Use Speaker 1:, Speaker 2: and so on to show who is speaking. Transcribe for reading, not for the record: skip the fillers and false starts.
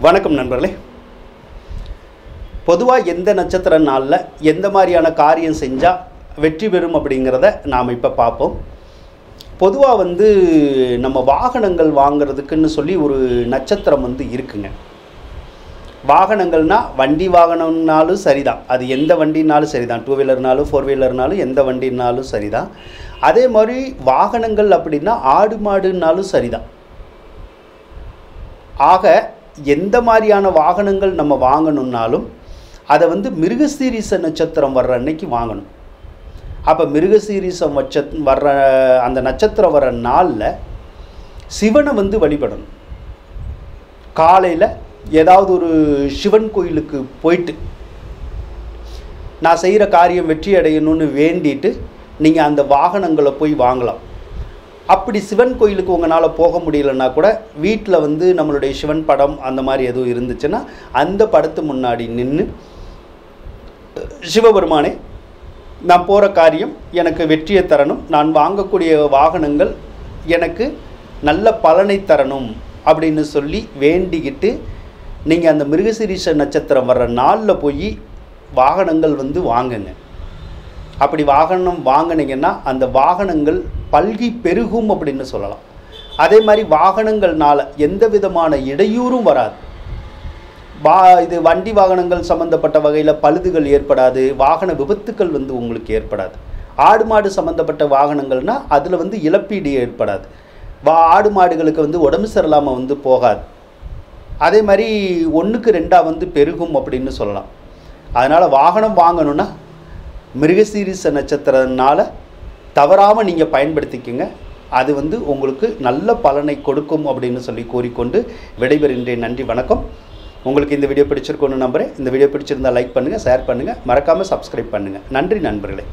Speaker 1: வணக்கம் நண்பர்களே. பொதுவாக எந்த நட்சத்திர நாளில் எந்த மாதிரியான காரியம் செஞ்சால் வெற்றி பெறும் அப்படிங்கிறத நாம் இப்போ பார்ப்போம். பொதுவாக நம்ம வாகனங்கள் வாங்கிறதுக்குன்னு சொல்லி ஒரு நட்சத்திரம் இருக்குங்க. வாகனங்கள்னால் வண்டி வாகனம்னாலும் சரிதான், அது எந்த வண்டினாலும் சரிதான், 2 வீலர்னாலும் 4 வீலர்னாலும் எந்த வண்டினாலும் சரிதான். அதே மாதிரி வாகனங்கள் அப்படின்னா ஆடு மாடுனாலும் சரிதான். ஆக எந்த மாதிரியான வாகனங்கள் நம்ம வாங்கணுன்னாலும் அதை மிருகசீரிச நட்சத்திரம் வர்ற அன்னைக்கு வாங்கணும். அப்போ மிருகசீரிசம் வர்ற அந்த நட்சத்திரம் வர்ற நாளில் சிவனை வழிபடணும். காலையில் ஏதாவது ஒரு சிவன் கோயிலுக்கு போயிட்டு நான் செய்கிற காரியம் வெற்றி அடையணும்னு வேண்டிட்டு நீங்கள் அந்த வாகனங்களை போய் வாங்கலாம். அப்படி சிவன் கோயிலுக்கு உங்களால் போக முடியலன்னா கூட வீட்டில் நம்மளுடைய சிவன் படம் அந்த மாதிரி எதுவும் இருந்துச்சுன்னா அந்த படத்து முன்னாடி நின்று, சிவபெருமானே, நான் போகிற காரியம் எனக்கு வெற்றியை தரணும், நான் வாங்கக்கூடிய வாகனங்கள் எனக்கு நல்ல பலனை தரணும் அப்படின்னு சொல்லி வேண்டிக்கிட்டு நீங்கள் அந்த மிருகசீரிஷ நட்சத்திரம் வர்ற நாளில் போய் வாகனங்கள் வாங்குங்க. அப்படி வாகனம் வாங்கினீங்கன்னா அந்த வாகனங்கள் பல்கி பெருகும் அப்படின்னு சொல்லலாம். அதே மாதிரி வாகனங்கள்னால எந்த விதமான இடையூறும் வராது. இது வண்டி வாகனங்கள் சம்மந்தப்பட்ட வகையில் பழுதுகள் ஏற்படாது, வாகன விபத்துக்கள் உங்களுக்கு ஏற்படாது. ஆடு மாடு சம்மந்தப்பட்ட வாகனங்கள்னால் அதில் இழப்பீடு ஏற்படாது. ஆடு மாடுகளுக்கு உடம்பு சரியில்லாமல் போகாது. அதே மாதிரி 1க்கு 2 பெருகும் அப்படின்னு சொல்லலாம். அதனால் வாகனம் வாங்கணுன்னா மிருகசீரிச நட்சத்திரனால தவறாமல் நீங்கள் பயன்படுத்திக்கங்க. அது உங்களுக்கு நல்ல பலனை கொடுக்கும் அப்படின்னு சொல்லி கூறிக்கொண்டு விடைபெறுகின்றேன். நன்றி, வணக்கம். உங்களுக்கு இந்த வீடியோ பிடிச்சிருக்கோன்னு நம்புகிறேன். இந்த வீடியோ பிடிச்சிருந்தால் லைக் பண்ணுங்கள், ஷேர் பண்ணுங்கள், மறக்காமல் சப்ஸ்கிரைப் பண்ணுங்கள். நன்றி நண்பர்களே.